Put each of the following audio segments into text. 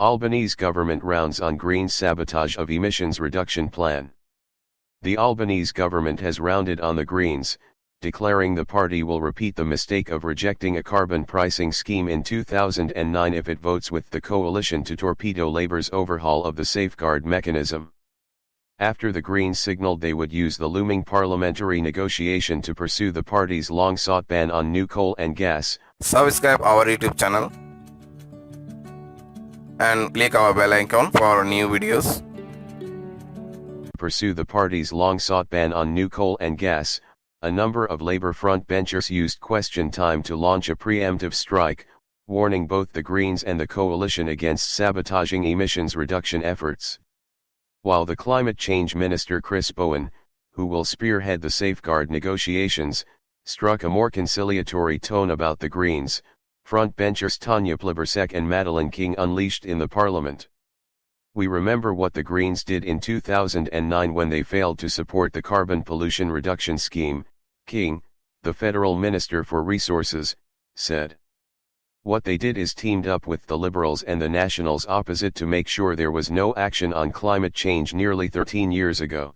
Albanese government rounds on Green's sabotage of emissions reduction plan. The Albanese government has rounded on the Greens, declaring the party will repeat the mistake of rejecting a carbon pricing scheme in 2009 if it votes with the coalition to torpedo Labour's overhaul of the safeguard mechanism. After the Greens signalled they would use the looming parliamentary negotiation to pursue the party's long-sought ban on new coal and gas. Subscribe our YouTube channel and click our bell icon for new videos. Pursue the party's long-sought ban on new coal and gas, a number of Labour frontbenchers used question time to launch a preemptive strike, warning both the Greens and the coalition against sabotaging emissions reduction efforts. While the Climate Change Minister Chris Bowen, who will spearhead the safeguard negotiations, struck a more conciliatory tone about the Greens, frontbenchers Tanya Plibersek and Madeleine King unleashed in the Parliament. We remember what the Greens did in 2009 when they failed to support the carbon pollution reduction scheme, King, the federal minister for resources, said. What they did is teamed up with the Liberals and the Nationals opposite to make sure there was no action on climate change nearly 13 years ago.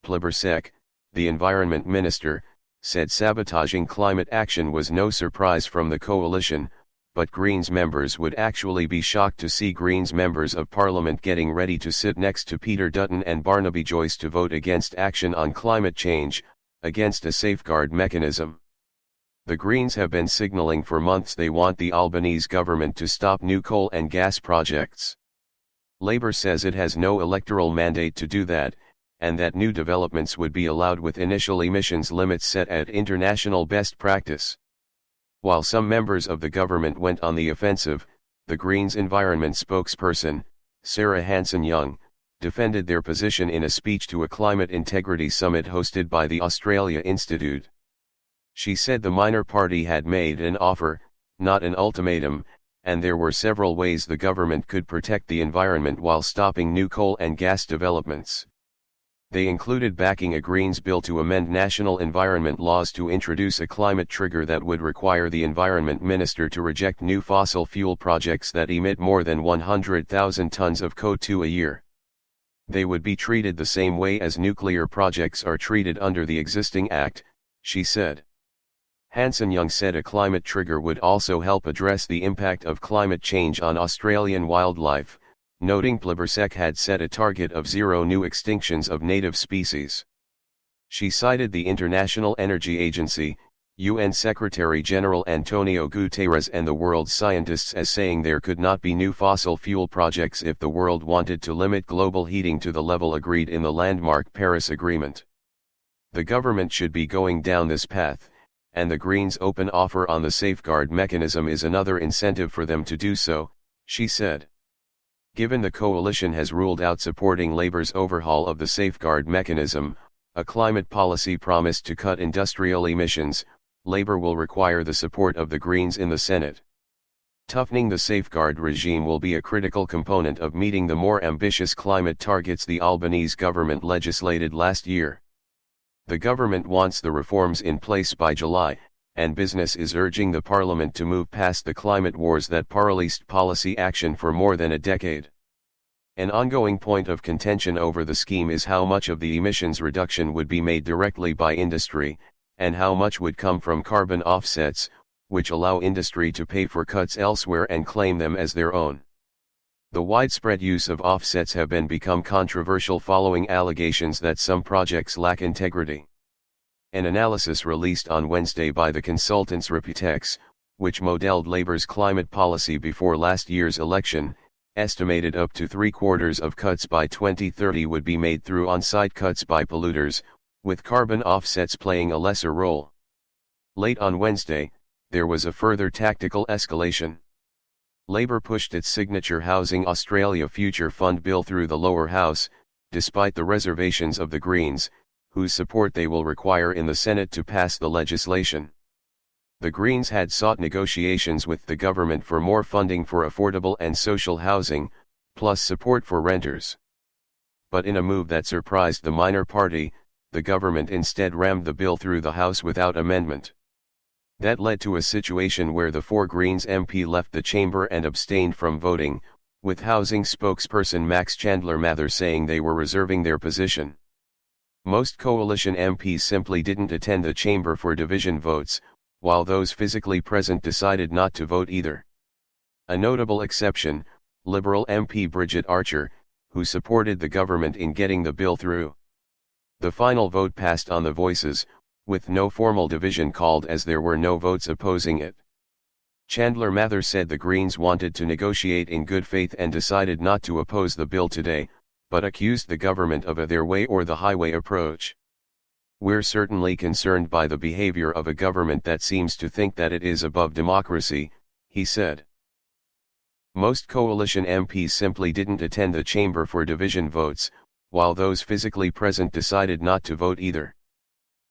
Plibersek, the environment minister, said sabotaging climate action was no surprise from the coalition, but Greens members would actually be shocked to see Greens members of Parliament getting ready to sit next to Peter Dutton and Barnaby Joyce to vote against action on climate change, against a safeguard mechanism. The Greens have been signalling for months they want the Albanese government to stop new coal and gas projects. Labour says it has no electoral mandate to do that, and that new developments would be allowed with initial emissions limits set at international best practice. While some members of the government went on the offensive, the Greens environment spokesperson, Sarah Hanson-Young, defended their position in a speech to a climate integrity summit hosted by the Australia Institute. She said the minor party had made an offer, not an ultimatum, and there were several ways the government could protect the environment while stopping new coal and gas developments. They included backing a Greens bill to amend national environment laws to introduce a climate trigger that would require the environment minister to reject new fossil fuel projects that emit more than 100,000 tons of CO2 a year. They would be treated the same way as nuclear projects are treated under the existing act, she said. Hanson-Young said a climate trigger would also help address the impact of climate change on Australian wildlife, noting Plibersek had set a target of 0 new extinctions of native species. She cited the International Energy Agency, UN Secretary-General Antonio Guterres and the world's scientists as saying there could not be new fossil fuel projects if the world wanted to limit global heating to the level agreed in the landmark Paris Agreement. The government should be going down this path, and the Greens' open offer on the safeguard mechanism is another incentive for them to do so, she said. Given the coalition has ruled out supporting Labour's overhaul of the safeguard mechanism, a climate policy promise to cut industrial emissions, Labour will require the support of the Greens in the Senate. Toughening the safeguard regime will be a critical component of meeting the more ambitious climate targets the Albanese government legislated last year. The government wants the reforms in place by July, and business is urging the Parliament to move past the climate wars that paralyzed policy action for more than a decade. An ongoing point of contention over the scheme is how much of the emissions reduction would be made directly by industry, and how much would come from carbon offsets, which allow industry to pay for cuts elsewhere and claim them as their own. The widespread use of offsets have become controversial following allegations that some projects lack integrity. An analysis released on Wednesday by the consultants Reputex, which modeled Labour's climate policy before last year's election, estimated up to 3/4 of cuts by 2030 would be made through on-site cuts by polluters, with carbon offsets playing a lesser role. Late on Wednesday, there was a further tactical escalation. Labour pushed its signature Housing Australia Future Fund bill through the lower house, despite the reservations of the Greens, whose support they will require in the Senate to pass the legislation. The Greens had sought negotiations with the government for more funding for affordable and social housing, plus support for renters. But in a move that surprised the minor party, the government instead rammed the bill through the House without amendment. That led to a situation where the 4 Greens MP left the chamber and abstained from voting, with housing spokesperson Max Chandler Mather saying they were reserving their position. Most coalition MPs simply didn't attend the chamber for division votes, while those physically present decided not to vote either. A notable exception, Liberal MP Bridget Archer, who supported the government in getting the bill through. The final vote passed on the voices, with no formal division called as there were no votes opposing it. Chandler Mather said the Greens wanted to negotiate in good faith and decided not to oppose the bill today, but accused the government of a their way or the highway approach. "We're certainly concerned by the behavior of a government that seems to think that it is above democracy," he said. Most coalition MPs simply didn't attend the chamber for division votes, while those physically present decided not to vote either.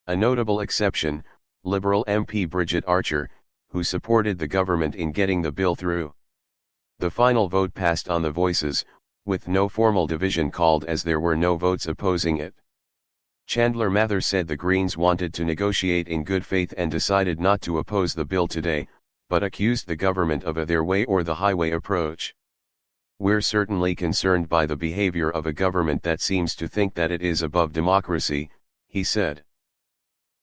A notable exception, Liberal MP Bridget Archer, who supported the government in getting the bill through. The final vote passed on the voices, with no formal division called as there were no votes opposing it. Chandler Mather said the Greens wanted to negotiate in good faith and decided not to oppose the bill today, but accused the government of a their way or the highway approach. "We're certainly concerned by the behavior of a government that seems to think that it is above democracy," he said.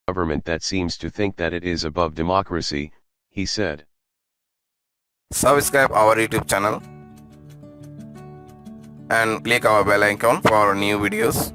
"Government that seems to think that it is above democracy," he said. Subscribe our YouTube channel and click our bell icon for new videos.